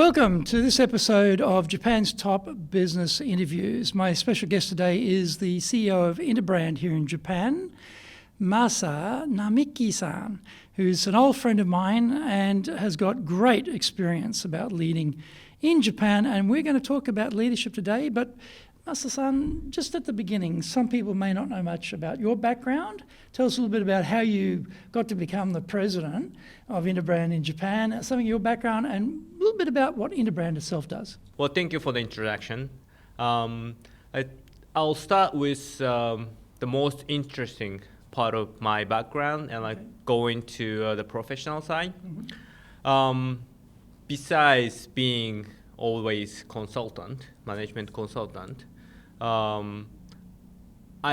Welcome to this episode of Japan's Top Business Interviews. My special guest today is the CEO of Interbrand here in Japan, Masa Namiki-san, who's an old friend of mine and has got great experience about leading in Japan. And we're going to talk about leadership today, but Masa-san, just at the beginning, some people may not know much about your background. Tell us a little bit about how you got to become the president of Interbrand in Japan, some of your background, and a little bit about what Interbrand itself does. Well, thank you for the introduction. I'll start with the most interesting part of my background and go into the professional side. Besides being always management consultant, I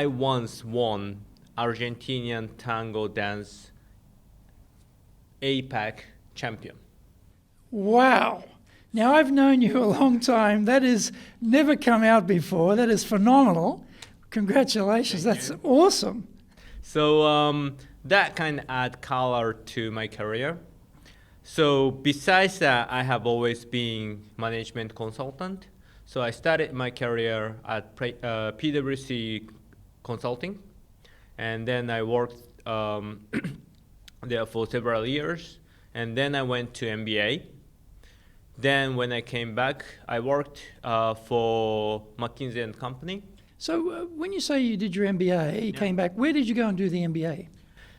once won Argentinian tango dance APAC champion. Wow. Now, I've known you a long time. That has never come out before. That is phenomenal. Congratulations. That's awesome. So that kind of add color to my career. So besides that, I have always been management consultant. So I started my career at PwC Consulting, and then I worked there for several years, and then I went to MBA. Then when I came back, I worked for McKinsey and Company. So when you say you did your MBA, you came back, where did you go and do the MBA?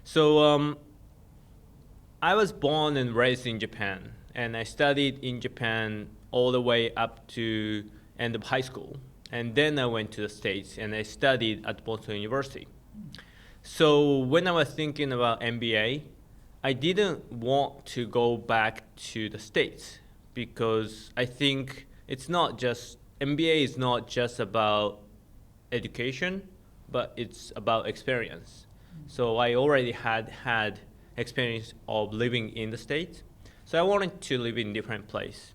So I was born and raised in Japan, and I studied in Japan all the way up to end of high school. And then I went to the States and I studied at Boston University. So when I was thinking about MBA, I didn't want to go back to the States because I think MBA is not just about education, but it's about experience. So I already had experience of living in the States. So I wanted to live in different place.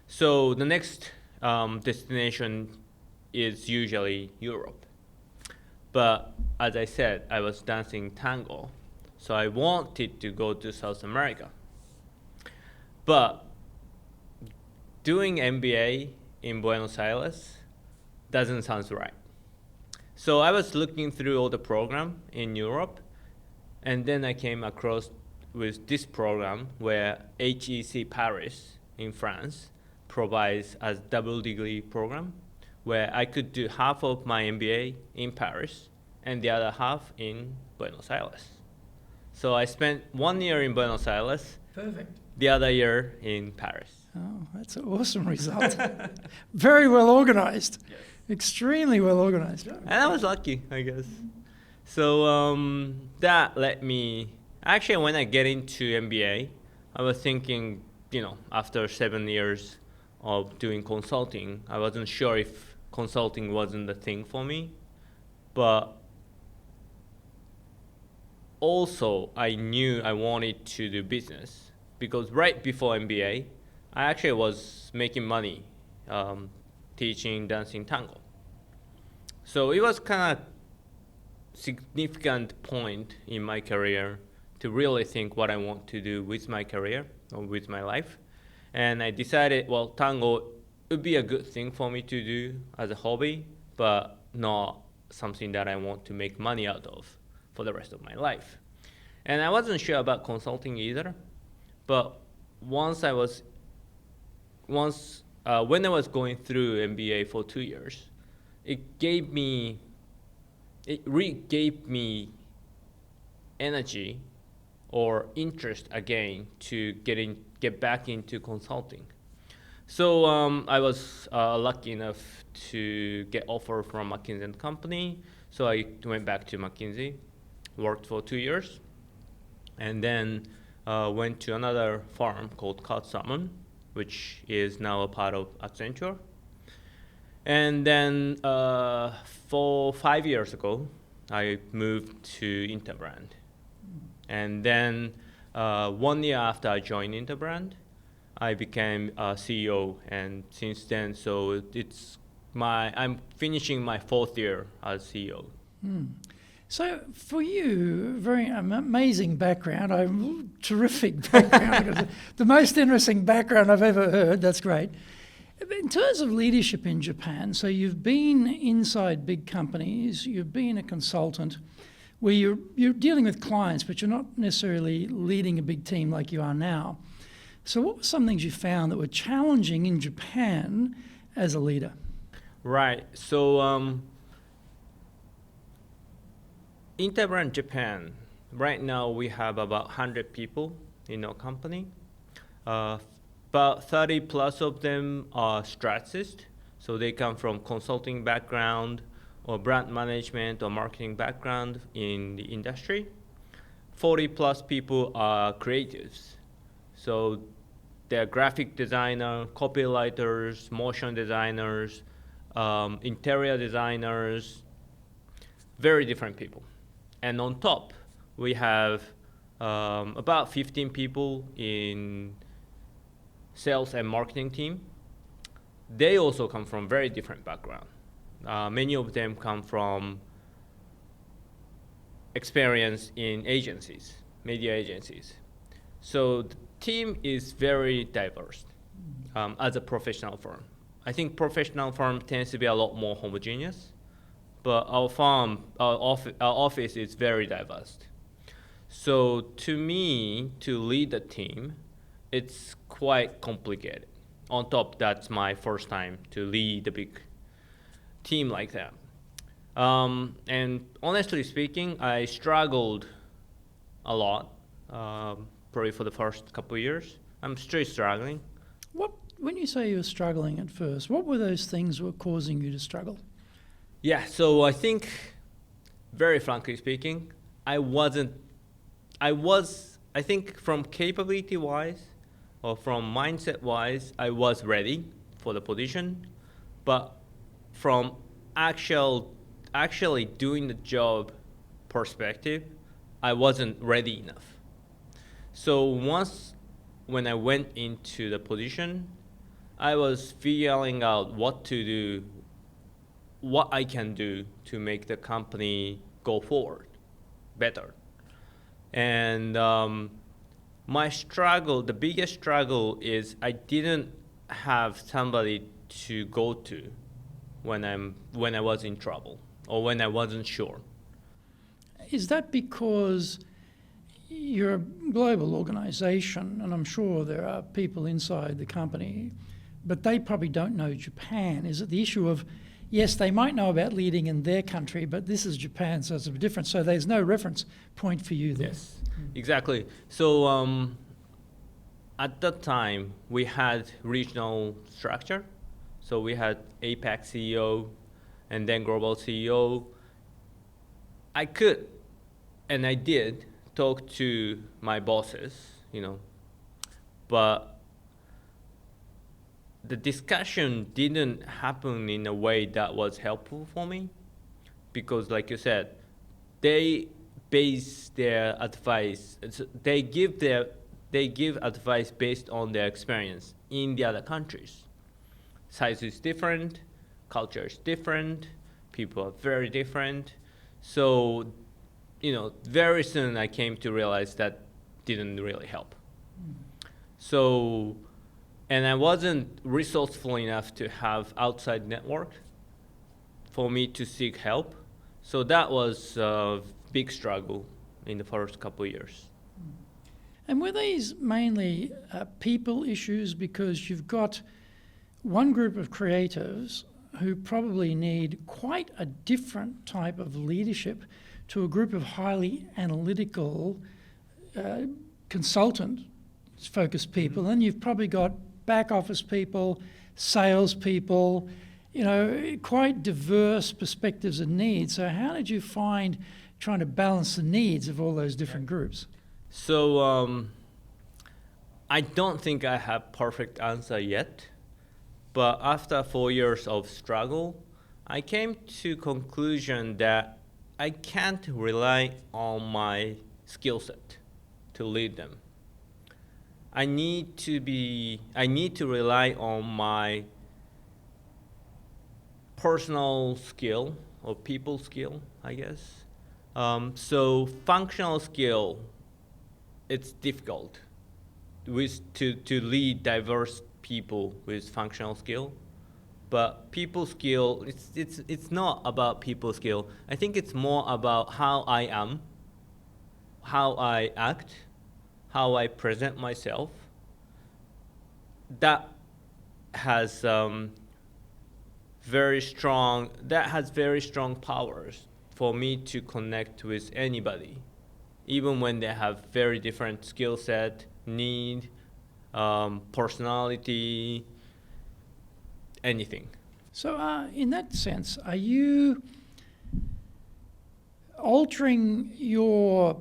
So the next destination is usually Europe. But as I said, I was dancing tango. So I wanted to go to South America. But doing MBA in Buenos Aires doesn't sound right. So I was looking through all the program in Europe, and then I came across with this program where HEC Paris in France provides a double degree program where I could do half of my MBA in Paris and the other half in Buenos Aires. So I spent 1 year in Buenos Aires, Perfect. The other year in Paris. Oh, that's an awesome result. Very well organized. Yes. Extremely well organized. And I was lucky, I guess. So that led me, actually when I get into MBA, I was thinking, after 7 years of doing consulting, I wasn't sure if consulting wasn't the thing for me. But also I knew I wanted to do business because right before MBA, I actually was making money teaching dancing tango. So it was kind of significant point in my career to really think what I want to do with my career or with my life. And I decided, tango would be a good thing for me to do as a hobby, but not something that I want to make money out of for the rest of my life. And I wasn't sure about consulting either, but when I was going through MBA for 2 years, it really gave me energy or interest again to get back into consulting. So I was lucky enough to get offer from McKinsey and Company. So I went back to McKinsey, worked for 2 years, and then went to another firm called Salmon, which is now a part of Accenture. And then 5 years ago, I moved to Interbrand. And then 1 year after I joined Interbrand, I became a CEO. And since then, so I'm finishing my 4th year as CEO. So for you, very amazing background, terrific background, the most interesting background I've ever heard. That's great. In terms of leadership in Japan, so you've been inside big companies, you've been a consultant, where you're dealing with clients, but you're not necessarily leading a big team like you are now. So what were some things you found that were challenging in Japan as a leader? Right. So Interbrand Japan, right now we have about 100 people in our company. About 30 plus of them are strategists. So they come from consulting background or brand management or marketing background in the industry. 40 plus people are creatives. So they're graphic designer, copywriters, motion designers, interior designers, very different people. And on top, we have about 15 people in sales and marketing team. They also come from very different background. Many of them come from experience in agencies, media agencies. So the team is very diverse as a professional firm. I think professional firm tends to be a lot more homogeneous, but our office is very diverse. So to me, to lead a team, it's quite complicated. On top, that's my first time to lead a big team like that. And honestly speaking, I struggled a lot, probably for the first couple of years. I'm still struggling. When you say you were struggling at first, what were those things that were causing you to struggle? Yeah, so I think, very frankly speaking, I think from capability-wise or from mindset-wise, I was ready for the position, but from actually doing the job perspective, I wasn't ready enough. So when I went into the position, I was figuring out what to do, what I can do to make the company go forward better. And my struggle, the biggest struggle is I didn't have somebody to go to when I was in trouble or when I wasn't sure. Is that because you're a global organization, and I'm sure there are people inside the company, but they probably don't know Japan? Is it the issue of, yes, they might know about leading in their country, but this is Japan, so it's a bit different. So there's no reference point for you there. Yes, exactly. So at that time, we had regional structure. So we had APAC CEO and then global CEO. I could, and I did, talk to my bosses, but the discussion didn't happen in a way that was helpful for me, because like you said, they base their advice, they give advice based on their experience in the other countries. Size is different, culture is different, people are very different. So, very soon I came to realize that didn't really help. So, and I wasn't resourceful enough to have outside network for me to seek help. So that was a big struggle in the first couple of years. And were these mainly people issues, because you've got one group of creatives who probably need quite a different type of leadership to a group of highly analytical consultant-focused people, and you've probably got back office people, sales people, quite diverse perspectives and needs. So how did you find trying to balance the needs of all those different groups? So I don't think I have perfect answer yet, but after 4 years of struggle, I came to conclusion that I can't rely on my skill set to lead them. I need to rely on my personal skill or people skill, I guess, So functional skill, it's difficult to lead diverse people with functional skill. But people skill, it's not about people skill. I think it's more about how I am, how I act, how I present myself. That has very strong powers for me to connect with anybody, even when they have very different skill set, need, personality, anything. So in that sense, are you altering your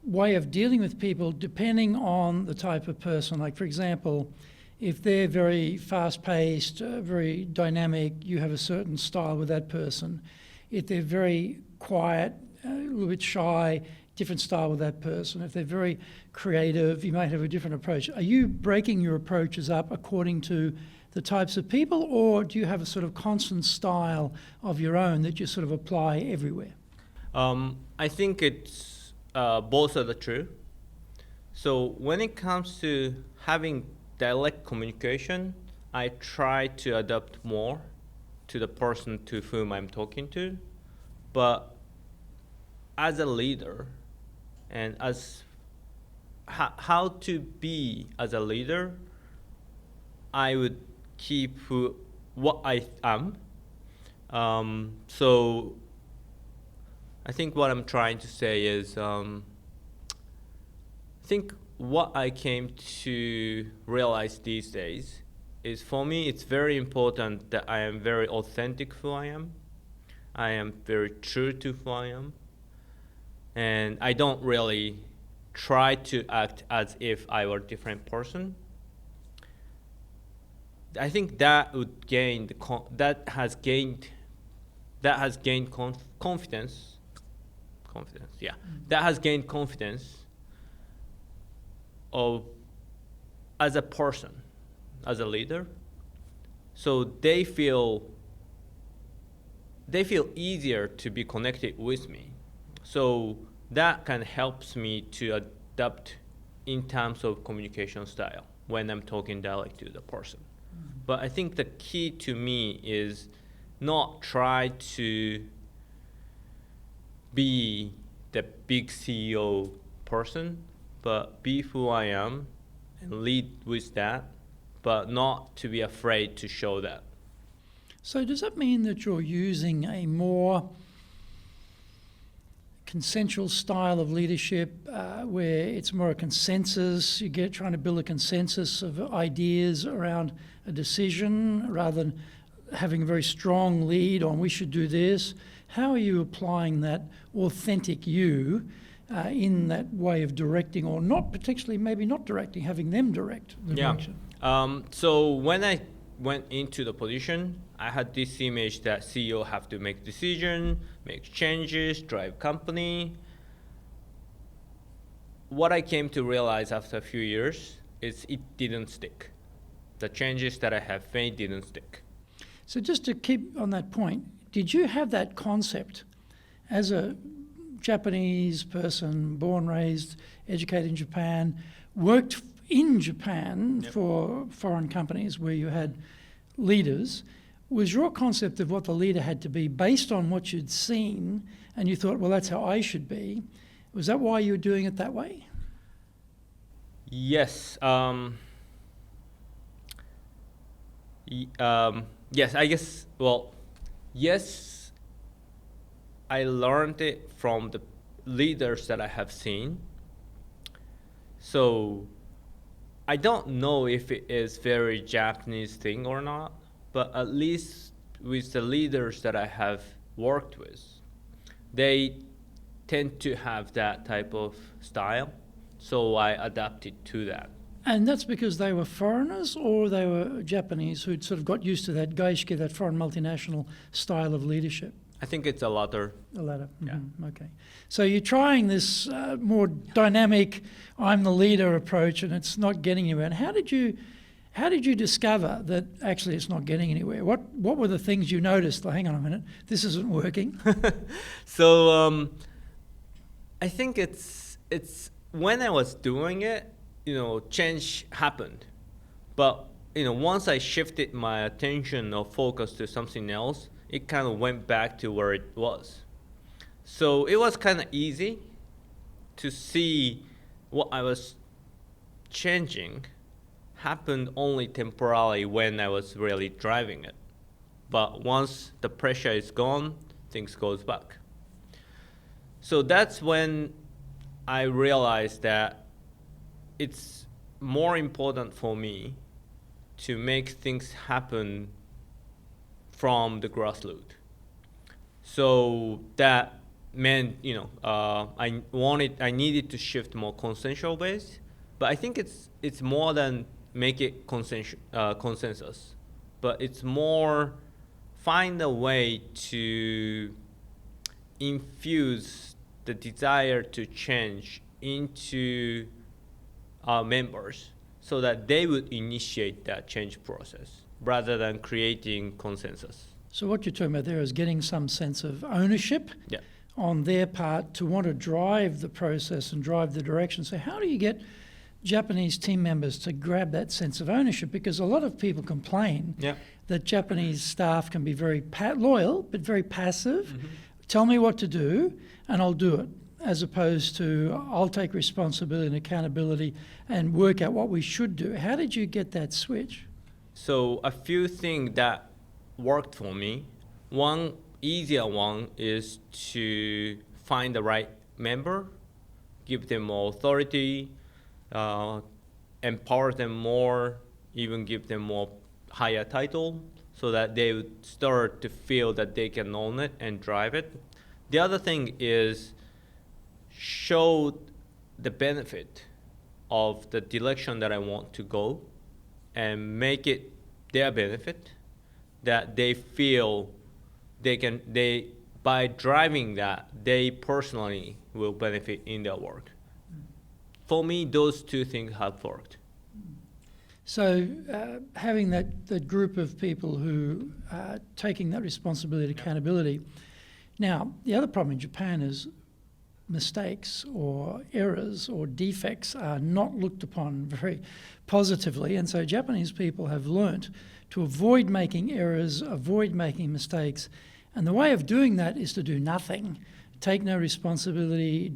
way of dealing with people depending on the type of person? Like, for example, if they're very fast-paced, very dynamic, you have a certain style with that person. If they're very quiet, a little bit shy, different style with that person. If they're very creative, you might have a different approach. Are you breaking your approaches up according to the types of people, or do you have a sort of constant style of your own that you sort of apply everywhere? I think it's both are the true. So when it comes to having direct communication, I try to adapt more to the person to whom I'm talking to. But as a leader, and as how to be as a leader, I would keep what I am. So I think what I'm trying to say is, I think what I came to realize these days is, for me, it's very important that I am very authentic who I am. I am very true to who I am. And I don't really try to act as if I were a different person. I think that would gain that has gained confidence. Yeah, that has gained confidence of as a person, as a leader. So they feel easier to be connected with me. So that kind of helps me to adapt in terms of communication style when I'm talking directly to the person. But I think the key to me is not try to be the big CEO person, but be who I am and lead with that, but not to be afraid to show that. So does that mean that you're using a more consensual style of leadership where it's more a consensus, trying to build a consensus of ideas around a decision rather than having a very strong lead on we should do this? How are you applying that authentic you in that way of directing, or not particularly, maybe not directing, having them direct the direction? So when I went into the position, I had this image that CEO have to make decision, make changes, drive company. What I came to realize after a few years is it didn't stick. The changes that I have made didn't stick. So just to keep on that point, did you have that concept as a Japanese person, born, raised, educated in Japan, worked in Japan for foreign companies where you had leaders? Was your concept of what the leader had to be based on what you'd seen and you thought, well, that's how I should be? Was that why you were doing it that way? Yes. Yes, I guess, yes, I learned it from the leaders that I have seen. So I don't know if it is very Japanese thing or not, but at least with the leaders that I have worked with, they tend to have that type of style. So I adapted to that. And that's because they were foreigners, or they were Japanese who'd sort of got used to that gaishike, that foreign multinational style of leadership? I think it's a latter. The latter. Yeah. Mm-hmm. Okay. So you're trying this more dynamic, I'm the leader approach, and it's not getting anywhere. And how did you discover that actually it's not getting anywhere? What were the things you noticed? Like, hang on a minute, this isn't working. So I think it's when I was doing it, change happened. But once I shifted my attention or focus to something else, it kind of went back to where it was. So it was kind of easy to see what I was changing happened only temporarily when I was really driving it. But once the pressure is gone, things goes back. So that's when I realized that it's more important for me to make things happen from the grassroots. So that meant, I needed to shift more consensual based, but I think it's more than make it consensus, but it's more find a way to infuse the desire to change into our members so that they would initiate that change process rather than creating consensus. So what you're talking about there is getting some sense of ownership on their part to want to drive the process and drive the direction. So how do you get Japanese team members to grab that sense of ownership? Because a lot of people complain that Japanese staff can be very loyal but very passive. Mm-hmm. Tell me what to do and I'll do it, as opposed to I'll take responsibility and accountability and work out what we should do. How did you get that switch? So a few things that worked for me. One easier one is to find the right member, give them more authority, empower them more, even give them more higher title so that they would start to feel that they can own it and drive it. The other thing is show the benefit of the direction that I want to go and make it their benefit, that they feel by driving that, they personally will benefit in their work. For me, those two things have worked. So having that group of people who are taking that responsibility and accountability. Now, the other problem in Japan is mistakes or errors or defects are not looked upon very positively, and so Japanese people have learnt to avoid making errors, avoid making mistakes, and the way of doing that is to do nothing. Take no responsibility,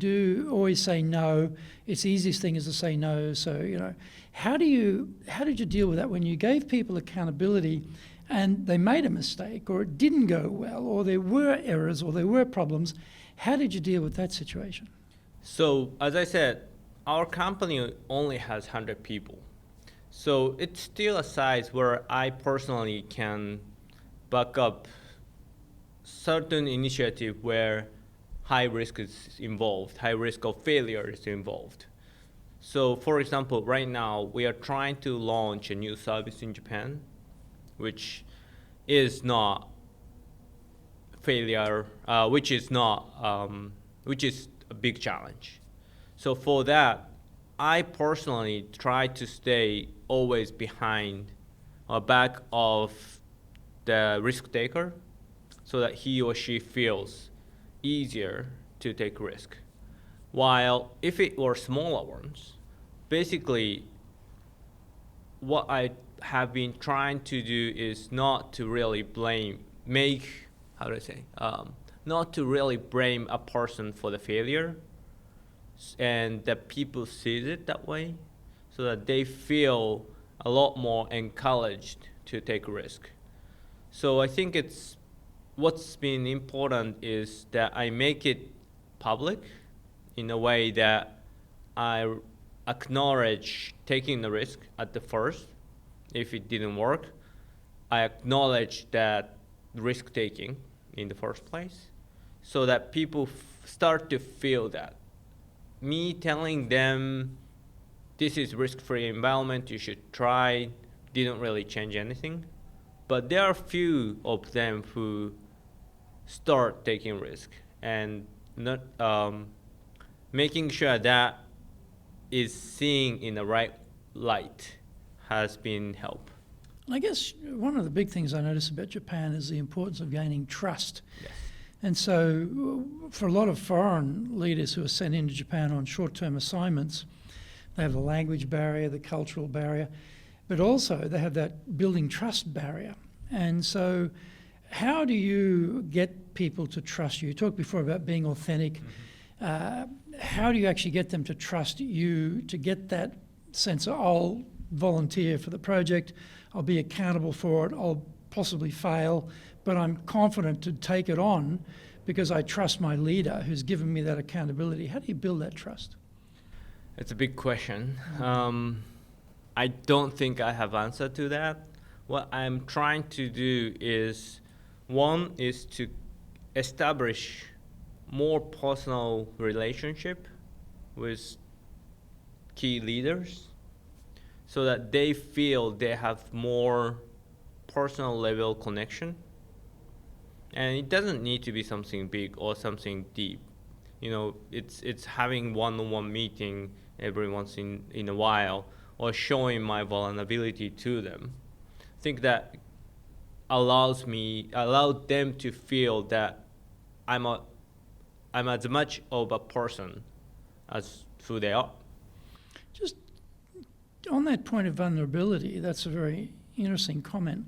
always say no. It's the easiest thing is to say no. So, how did you deal with that when you gave people accountability and they made a mistake or it didn't go well or there were errors or there were problems? How did you deal with that situation? So, as I said, our company only has 100 people. So it's still a size where I personally can back up certain initiative where high risk is involved, high risk of failure is involved. So for example, right now we are trying to launch a new service in Japan, which is not failure, which is a big challenge. So for that, I personally try to stay always behind or back of the risk taker so that he or she feels easier to take risk. While if it were smaller ones, basically what I have been trying to do is not to really not to really blame a person for the failure, and that people see it that way so that they feel a lot more encouraged to take risk. So I think what's been important is that I make it public in a way that I acknowledge taking the risk at the first. If it didn't work, I acknowledge that risk taking in the first place so that people start to feel that. Me telling them this is risk-free environment, you should try, didn't really change anything. But there are few of them who start taking risk and not making sure that is seen in the right light has been help. I guess one of the big things I notice about Japan is the importance of gaining trust. Yes. And so for a lot of foreign leaders who are sent into Japan on short-term assignments, they have the language barrier, the cultural barrier, but also they have that building trust barrier. And so how do you get people to trust you? You talked before about being authentic. How do you actually get them to trust you, to get that sense of, I'll volunteer for the project, I'll be accountable for it, I'll possibly fail, but I'm confident to take it on because I trust my leader who's given me that accountability. How do you build that trust? It's a big question. I don't think I have answer to that. What I'm trying to do is, one is to establish more personal relationship with key leaders so that they feel they have more personal level connection. And it doesn't need to be something big or something deep. You know, it's having one-on-one meeting every once in a while or showing my vulnerability to them. I think that allowed them to feel that I'm as much of a person as who they are. Just on that point of vulnerability, that's a very interesting comment.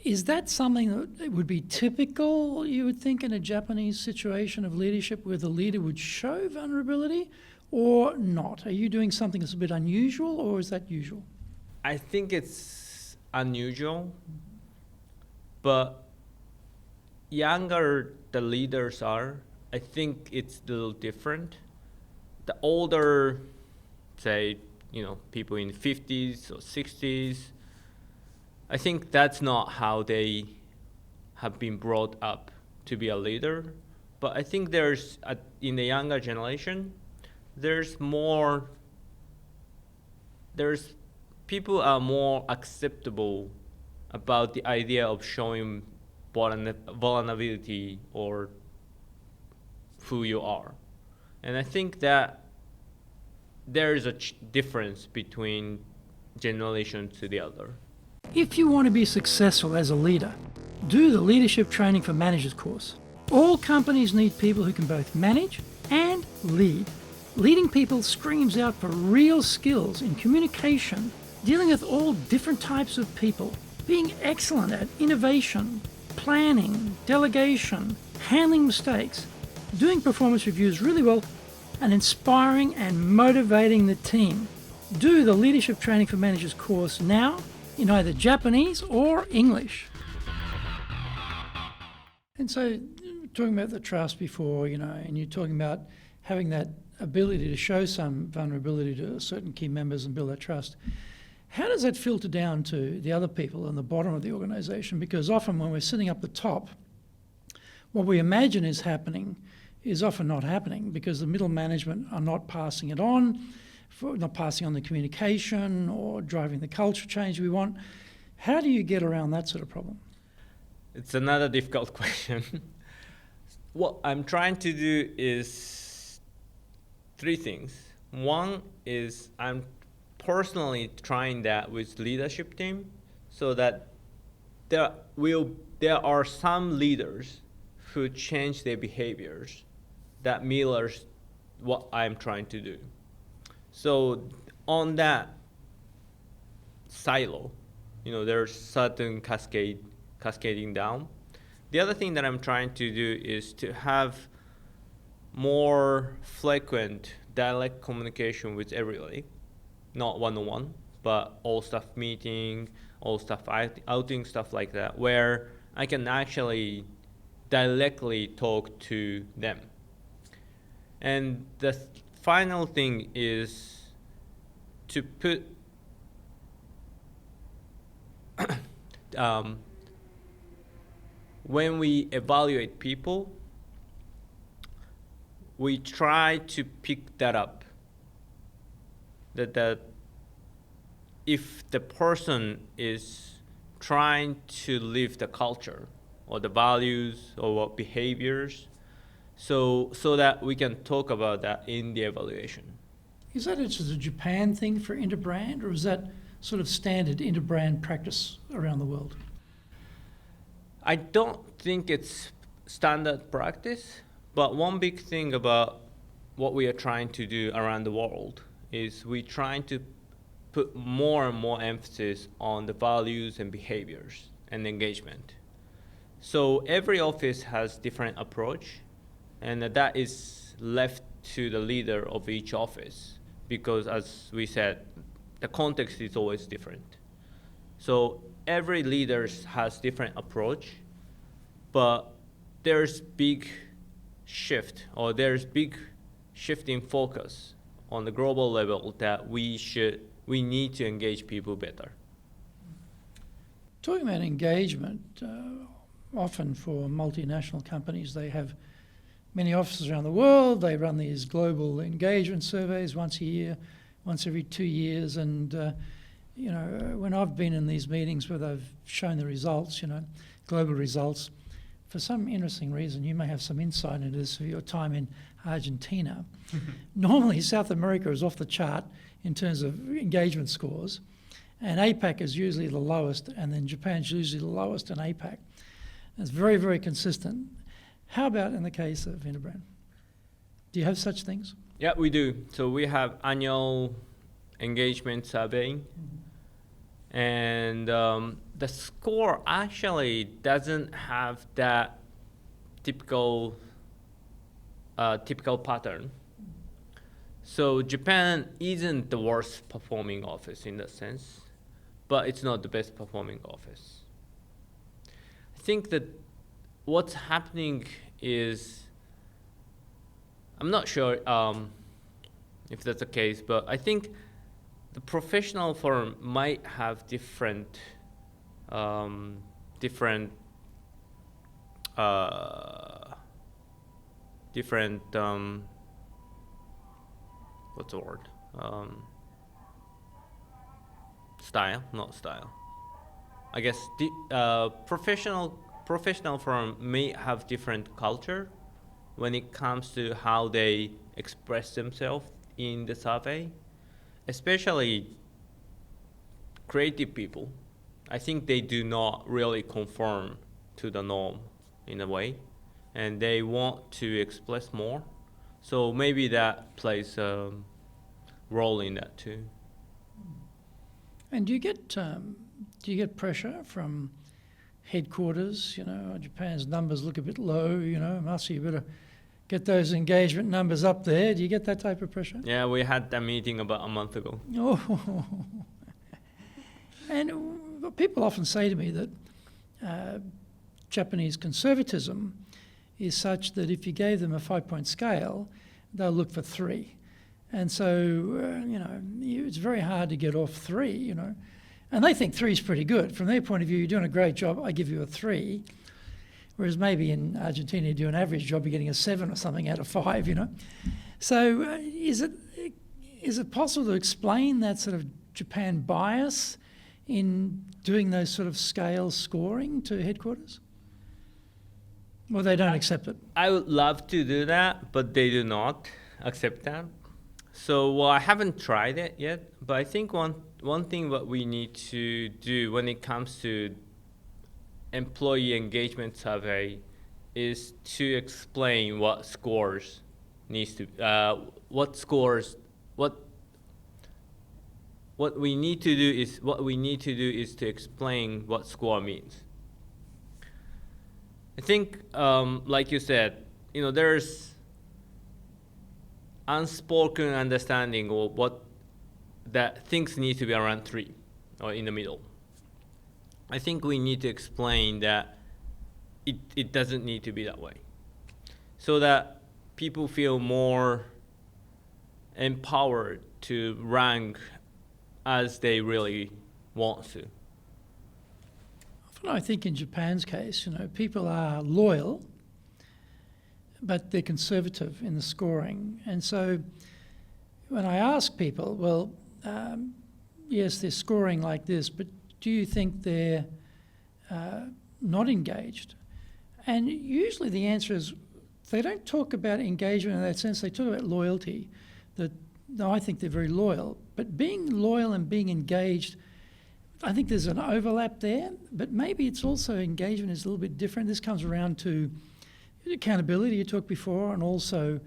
Is that something that would be typical, you would think, in a Japanese situation of leadership where the leader would show vulnerability or not? Are you doing something that's a bit unusual or is that usual? I think it's unusual, but younger the leaders are, I think it's a little different. The older, say, people in 50s or 60s, I think that's not how they have been brought up to be a leader. But I think in the younger generation, people are more acceptable about the idea of showing vulnerability or who you are. And I think that there is a difference between generation to the other. If you want to be successful as a leader, do the Leadership Training for Managers course. All companies need people who can both manage and lead. Leading people screams out for real skills in communication, dealing with all different types of people, being excellent at innovation, planning, delegation, handling mistakes, doing performance reviews really well, and inspiring and motivating the team. Do the Leadership Training for Managers course now in either Japanese or English. And so, talking about the trust before, and you're talking about having that ability to show some vulnerability to certain key members and build that trust. How does that filter down to the other people in the bottom of the organisation? Because often when we're sitting up the top, what we imagine is happening is often not happening because the middle management are not passing it on, not passing on the communication or driving the culture change we want. How do you get around that sort of problem? It's another difficult question. What I'm trying to do is three things. One is I'm personally trying that with leadership team so that there are some leaders who change their behaviors that mirrors what I'm trying to do. So on that silo, there's certain cascading down. The other thing that I'm trying to do is to have more frequent direct communication with everybody, not one-on-one, but all staff meeting, all staff outing, stuff like that, where I can actually directly talk to them. And the final thing is to put when we evaluate people, we try to pick that up. That if the person is trying to live the culture or the values or what behaviors, so that we can talk about that in the evaluation. Is that just a Japan thing for Interbrand, or is that sort of standard Interbrand practice around the world? I don't think it's standard practice, but one big thing about what we are trying to do around the world is we're trying to put more and more emphasis on the values and behaviors and engagement. So every office has different approach, and that is left to the leader of each office, because as we said, the context is always different. So every leader has different approach, but there's big shift, or there's big shift in focus on the global level that we need to engage people better. Talking about engagement, often for multinational companies, they have many offices around the world. They run these global engagement surveys once a year, once every 2 years, and when I've been in these meetings where they've shown the results, global results, for some interesting reason, you may have some insight into this for your time in Argentina. Normally, South America is off the chart in terms of engagement scores, and APAC is usually the lowest, and then Japan's usually the lowest in APAC. It's very, very consistent. How about in the case of Interbrand? Do you have such things? Yeah, we do. So we have annual engagement survey, and the score actually doesn't have that typical pattern. So Japan isn't the worst performing office in that sense, but it's not the best performing office. I think that what's happening is, I'm not sure if that's the case, but I think the professional firm might have different what's the word? Style. I guess the professional firm may have different culture when it comes to how they express themselves in the survey, especially creative people. I think they do not really conform to the norm in a way, and they want to express more. So maybe that plays a role in that too. And do you get pressure from headquarters? Japan's numbers look a bit low. Masa, you better get those engagement numbers up there. Do you get that type of pressure? Yeah, we had that meeting about a month ago. Oh, and people often say to me that Japanese conservatism is such that if you gave them a 5-point scale, they'll look for 3. And so, it's very hard to get off 3, And they think 3 is pretty good. From their point of view, you're doing a great job, I give you a 3. Whereas maybe in Argentina, you do an average job, you're getting a 7 or something out of 5, So is it possible to explain that sort of Japan bias in doing those sort of scale scoring to headquarters? Well, they don't accept it. I would love to do that, but they do not accept that. So, I haven't tried it yet, but I think one thing what we need to do when it comes to employee engagement survey is to explain what scores needs to what we need to do is to explain what score means. I think, like you said, there's unspoken understanding of that things need to be around 3 or in the middle. I think we need to explain that it doesn't need to be that way, so that people feel more empowered to rank as they really want to. Often I think in Japan's case, people are loyal, but they're conservative in the scoring. And so when I ask people, well, yes, they're scoring like this, but do you think they're not engaged? And usually the answer is they don't talk about engagement in that sense. They talk about loyalty, that, no, I think they're very loyal. But being loyal and being engaged, I think there's an overlap there, but maybe it's also engagement is a little bit different. This comes around to accountability you talked before, and also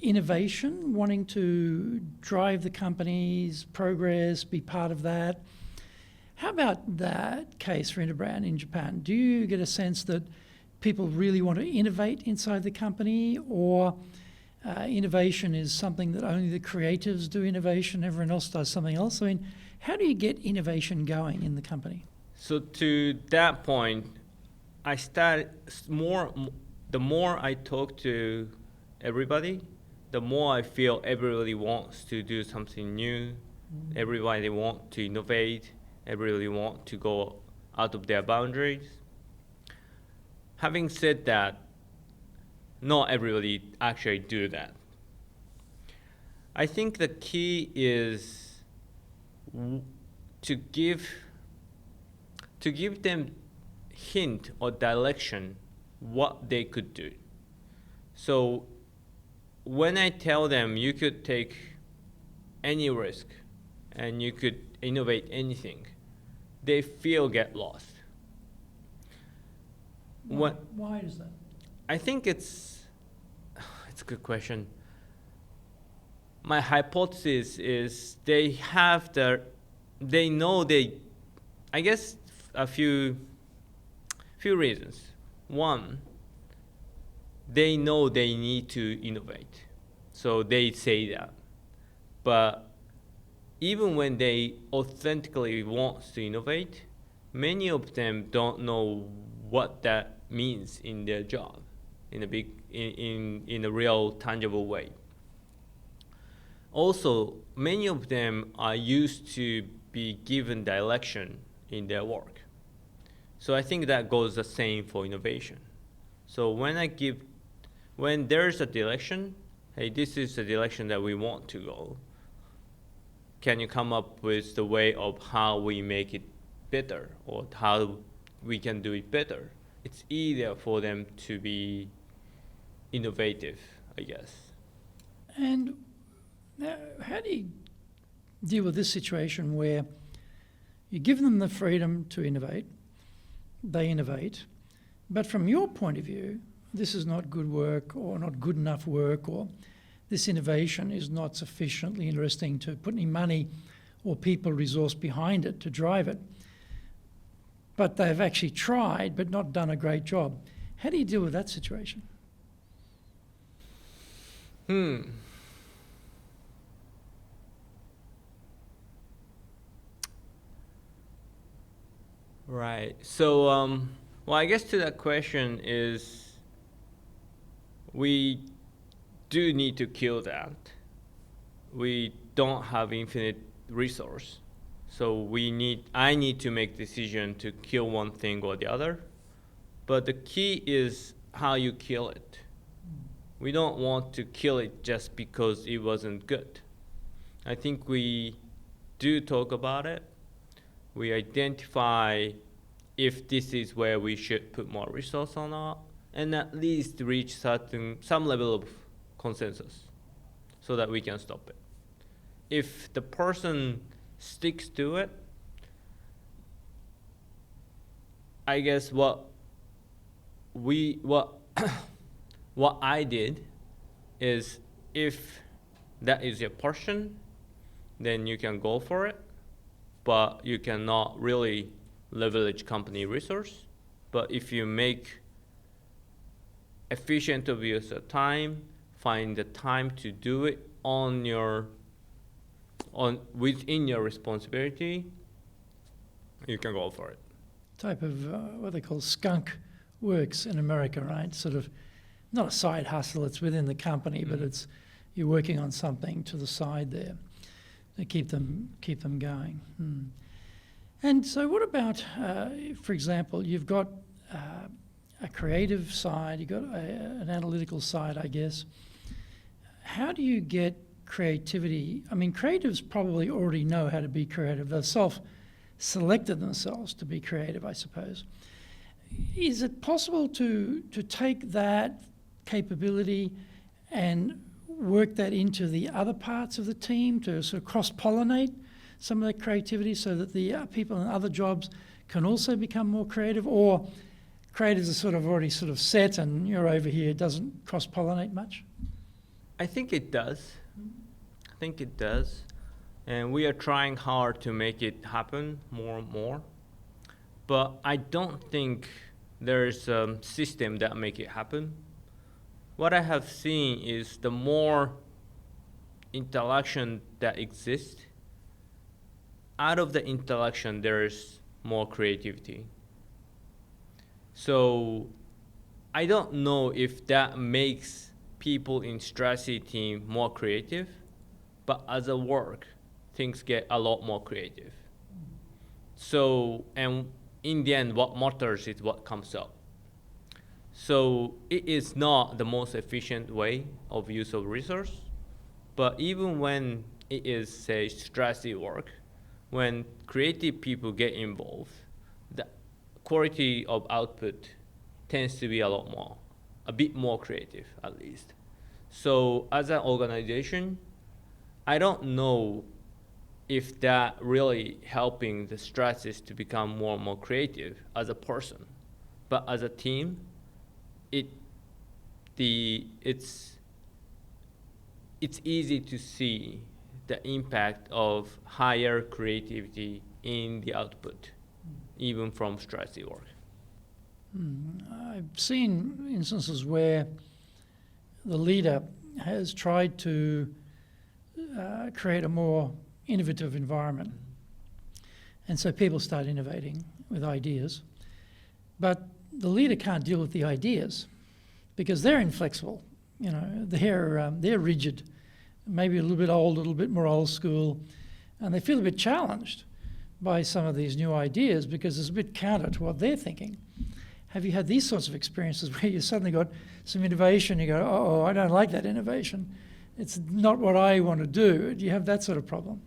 innovation, wanting to drive the company's progress, be part of that. How about that case for Interbrand in Japan? Do you get a sense that people really want to innovate inside the company, or innovation is something that only the creatives do innovation, everyone else does something else? I mean, how do you get innovation going in the company? So to that point, I started the more I talk to everybody, the more I feel everybody wants to do something new. Everybody wants to innovate. Everybody wants to go out of their boundaries. Having said that, not everybody actually do that. I think the key is to give them hint or direction what they could do. So when I tell them you could take any risk and you could innovate anything, they get lost. Why is that? I think it's a good question. My hypothesis is I guess a few reasons. One, they know they need to innovate, so they say that. But even when they authentically want to innovate, many of them don't know what that means in their job, in a real tangible way. Also, many of them are used to be given direction in their work. So I think that goes the same for innovation. So when there's a direction, hey, this is the direction that we want to go. Can you come up with the way of how we make it better, or how we can do it better? It's easier for them to be innovative, I guess. And now, how do you deal with this situation where you give them the freedom to innovate, they innovate, but from your point of view, this is not good work or not good enough work, or this innovation is not sufficiently interesting to put any money or people resource behind it to drive it. But they've actually tried but not done a great job. How do you deal with that situation? Right. So, well, I guess to that question is, we do need to kill that. We don't have infinite resource. So I need to make decision to kill one thing or the other. But the key is how you kill it. We don't want to kill it just because it wasn't good. I think we do talk about it. We identify if this is where we should put more resource or not, and at least reach some level of consensus so that we can stop it. If the person sticks to it, I guess what I did is, if that is your passion, then you can go for it, but you cannot really leverage company resource. But if you make efficient use of time, find the time to do it within your responsibility, you can go for it. Type of what they call skunk works in America, right? Sort of not a side hustle, it's within the company, but it's you're working on something to the side there to keep them going. And so what about, for example, you've got a creative side, you've got an analytical side, I guess. How do you get creativity? I mean, creatives probably already know how to be creative. They've self-selected themselves to be creative, I suppose. Is it possible to take that capability and work that into the other parts of the team to sort of cross-pollinate some of that creativity so that the people in other jobs can also become more creative? Or creatives are sort of already sort of set and you're over here, it doesn't cross-pollinate much? I think it does. I think it does. And we are trying hard to make it happen more and more. But I don't think there's a system that make it happen. What I have seen is the more interaction that exists, out of the interaction there's more creativity. So I don't know if that makes people in strategy team more creative, but as a work, things get a lot more creative. So, and in the end, what matters is what comes up. So it is not the most efficient way of use of resource, but even when it is, say, strategy work, when creative people get involved, the quality of output tends to be a bit more creative at least. So as an organization, I don't know if that really helping the strategists to become more and more creative as a person, but as a team, it's easy to see the impact of higher creativity in the output, even from strategy work. I've seen instances where the leader has tried to create a more innovative environment. And so people start innovating with ideas. But the leader can't deal with the ideas because they're inflexible. You know, they're rigid, maybe a little bit old, a little bit more old school, and they feel a bit challenged by some of these new ideas because it's a bit counter to what they're thinking. Have you had these sorts of experiences where you suddenly got some innovation, you go, oh, I don't like that innovation. It's not what I want to do. Do you have that sort of problem?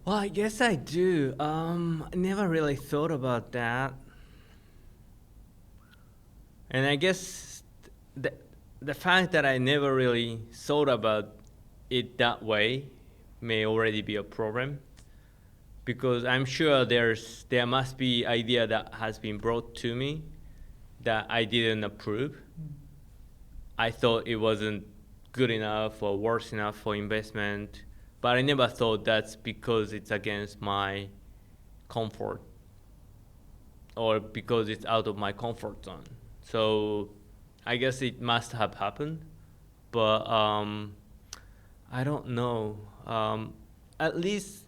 Well, I guess I do. I never really thought about that. And I guess the fact that I never really thought about it that way may already be a problem, because I'm sure there must be idea that has been brought to me that I didn't approve. I thought it wasn't good enough or worth enough for investment, but I never thought that's because it's against my comfort or because it's out of my comfort zone. So I guess it must have happened, but I don't know. At least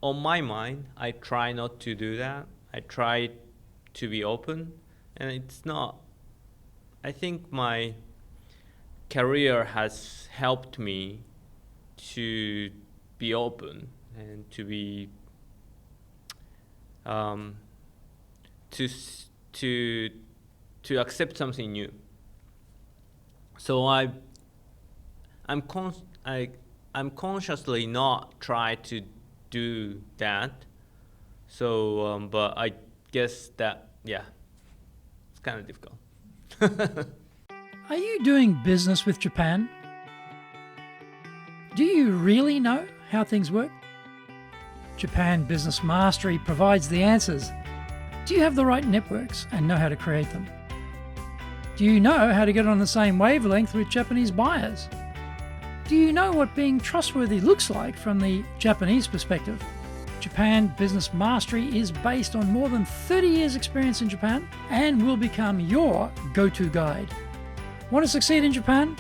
on my mind, I try not to do that. I try to be open, and it's not. I think my career has helped me to be open and to be to accept something new. So I'm consciously not try to do that. So, but I guess that, yeah, it's kind of difficult. Are you doing business with Japan? Do you really know how things work? Japan Business Mastery provides the answers. Do you have the right networks and know how to create them? Do you know how to get on the same wavelength with Japanese buyers? Do you know what being trustworthy looks like from the Japanese perspective? Japan Business Mastery is based on more than 30 years' experience in Japan and will become your go-to guide. Want to succeed in Japan?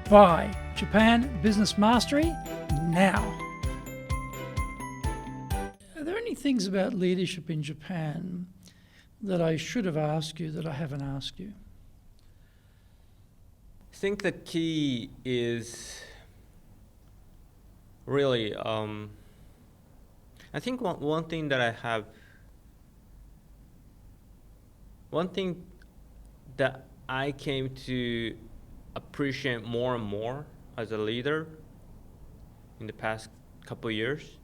Buy Japan Business Mastery now. Are there any things about leadership in Japan that I should have asked you that I haven't asked you? I think the key is really, I think one thing that I came to appreciate more and more as a leader in the past couple of years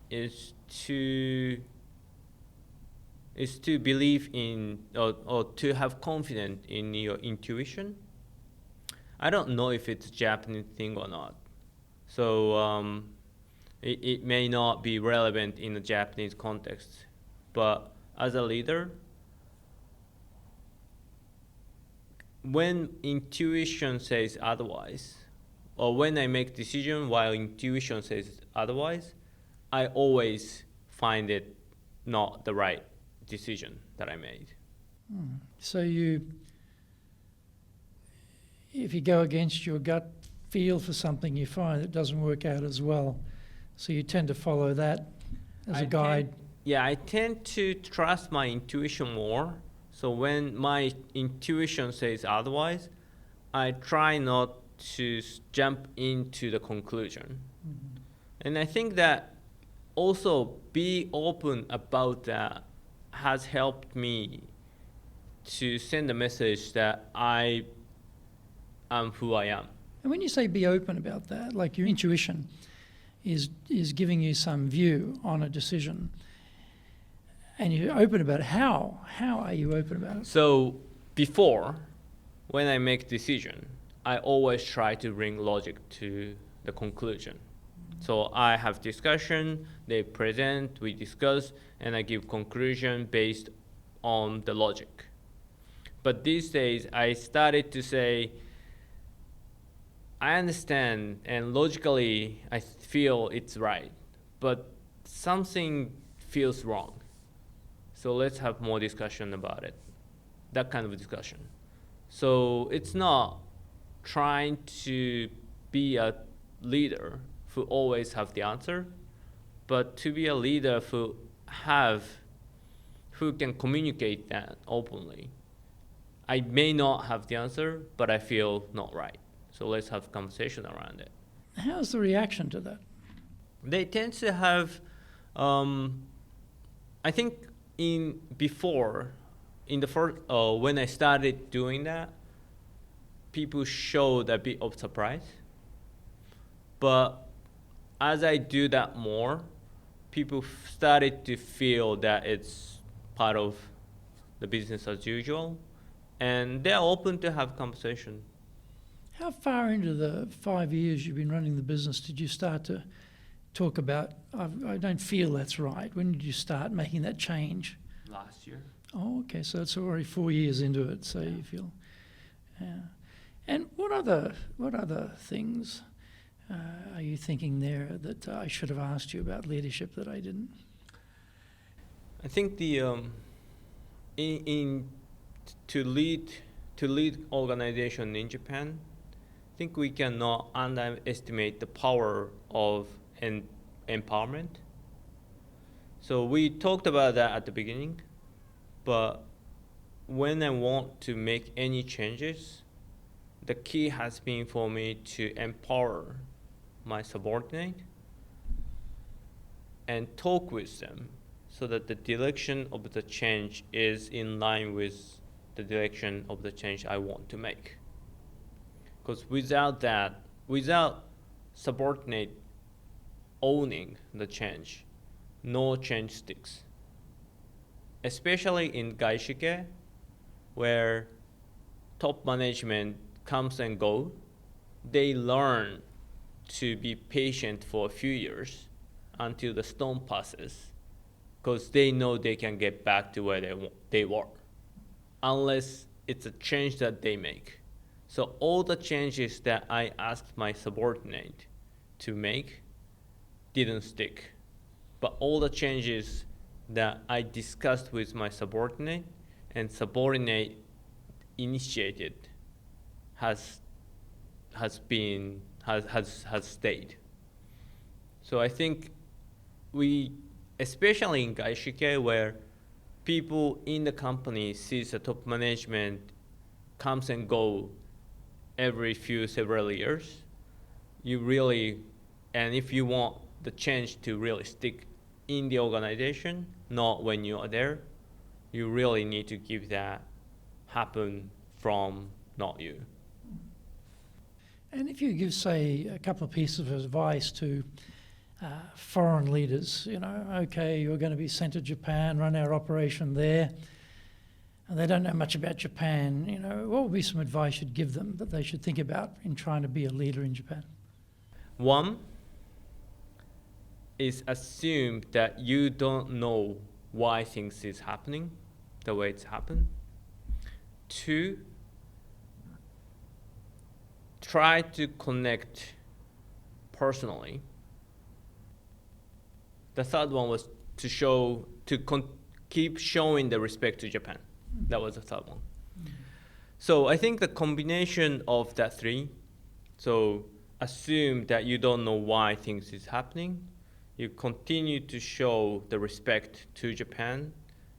is to believe in or to have confidence in your intuition. I don't know if it's a Japanese thing or not. So it may not be relevant in the Japanese context. But as a leader, when intuition says otherwise, or when I make decision while intuition says otherwise, I always find it not the right decision that I made. So if you go against your gut feel for something, you find it doesn't work out as well. So you tend to follow that as a guide. I tend to trust my intuition more. So when my intuition says otherwise, I try not to jump into the conclusion. Mm-hmm. And I think that also be open about that has helped me to send a message that I am who I am. And when you say be open about that, like your intuition is giving you some view on a decision, and you're open about it, how are you open about it? So before, when I make decision, I always try to bring logic to the conclusion. So I have discussion, they present, we discuss, and I give conclusion based on the logic. But these days, I started to say, I understand and logically I feel it's right, but something feels wrong. So let's have more discussion about it. That kind of discussion. So it's not trying to be a leader who always have the answer, but to be a leader who can communicate that openly. I may not have the answer, but I feel not right. So let's have conversation around it. How's the reaction to that? They tend to have, I think in the first, when I started doing that, people showed a bit of surprise. But as I do that more, people started to feel that it's part of the business as usual, and they're open to have conversation. How far into the 5 years you've been running the business did you start to talk about, I don't feel that's right? When did you start making that change? Last year. Oh, okay, so it's already 4 years into it, so you feel, yeah. And what other things are you thinking there that I should have asked you about leadership that I didn't? I think to lead organization in Japan, I think we cannot underestimate the power of empowerment. So we talked about that at the beginning, but when I want to make any changes, the key has been for me to empower my subordinate and talk with them so that the direction of the change is in line with the direction of the change I want to make. Because without subordinate owning the change, no change sticks. Especially in Gaishike, where top management comes and goes, they learn to be patient for a few years until the storm passes, because they know they can get back to where they were, unless it's a change that they make. So all the changes that I asked my subordinate to make didn't stick. But all the changes that I discussed with my subordinate and subordinate initiated has stayed. So I think especially in Gaishike, where people in the company sees the top management comes and go every several years, and if you want the change to really stick in the organization, not when you are there, you really need to give that happen from not you. And if you give, say, a couple of pieces of advice to foreign leaders, okay, you're going to be sent to Japan, run our operation there, and they don't know much about Japan, what would be some advice you'd give them that they should think about in trying to be a leader in Japan? One is assume that you don't know why things is happening the way it's happened. Two, try to connect personally. The third one was to keep showing the respect to Japan. That was the third one. So I think the combination of that three, so assume that you don't know why things is happening, you continue to show the respect to Japan,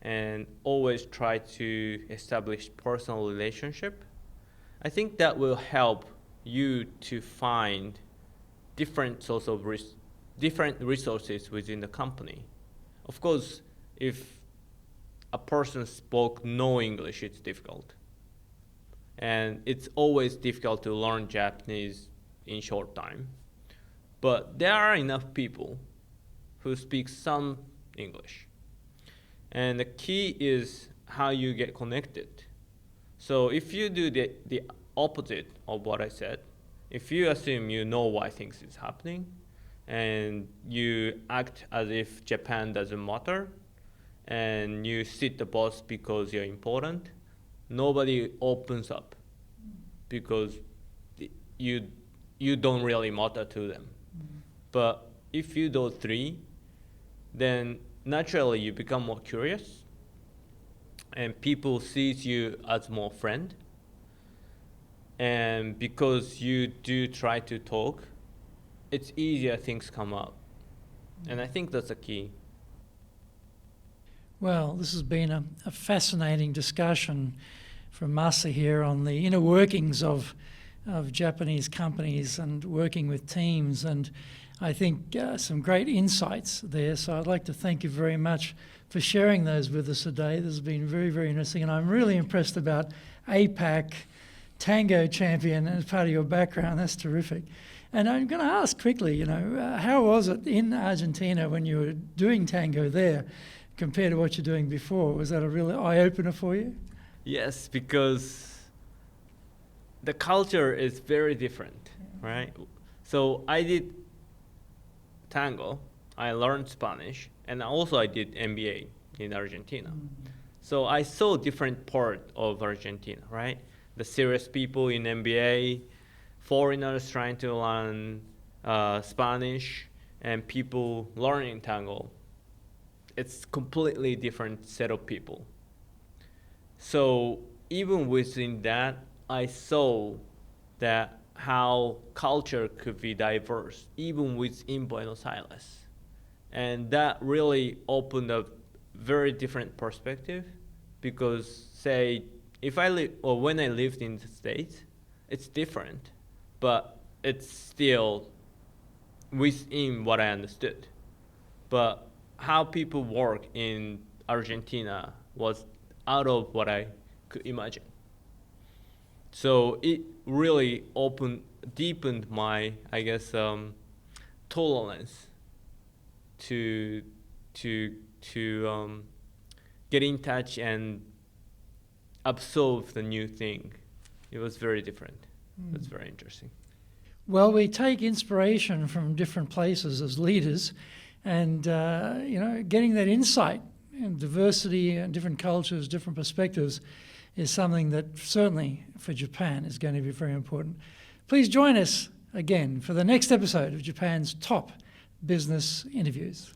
and always try to establish personal relationship. I think that will help you to find different sorts of different resources within the company. Of course, if a person spoke no English, it's difficult. And it's always difficult to learn Japanese in short time. But there are enough people who speak some English. And the key is how you get connected. So if you do the opposite of what I said, if you assume you know why things is happening, and you act as if Japan doesn't matter, and you sit the boss because you're important, nobody opens up because you don't really matter to them. But if you do three, then naturally you become more curious, and people sees you as more friend. And because you do try to talk, it's easier things come up. And I think that's the key. Well, this has been a fascinating discussion from Masa here on the inner workings of Japanese companies and working with teams, and I think some great insights there. So I'd like to thank you very much for sharing those with us today. This has been very, very interesting, and I'm really impressed about APAC, tango champion as part of your background. That's terrific. And I'm going to ask quickly, how was it in Argentina when you were doing tango there compared to what you're doing before? Was that a real eye-opener for you? Yes, because the culture is very different, right? So I did tango, I learned Spanish, and also I did MBA in Argentina. So I saw different part of Argentina, right? The serious people in MBA, foreigners trying to learn Spanish, and people learning tango. It's completely different set of people. So even within that, I saw that how culture could be diverse, even within Buenos Aires. And that really opened a very different perspective, because say, if I live, or when I lived in the States, it's different, but it's still within what I understood. But how people work in Argentina was out of what I could imagine. So it really deepened my, I guess, tolerance to get in touch and absorb the new thing. It was very different. It's very interesting. Well, we take inspiration from different places as leaders, and getting that insight and diversity and different cultures, different perspectives is something that certainly for Japan is going to be very important. Please join us again for the next episode of Japan's Top Business Interviews.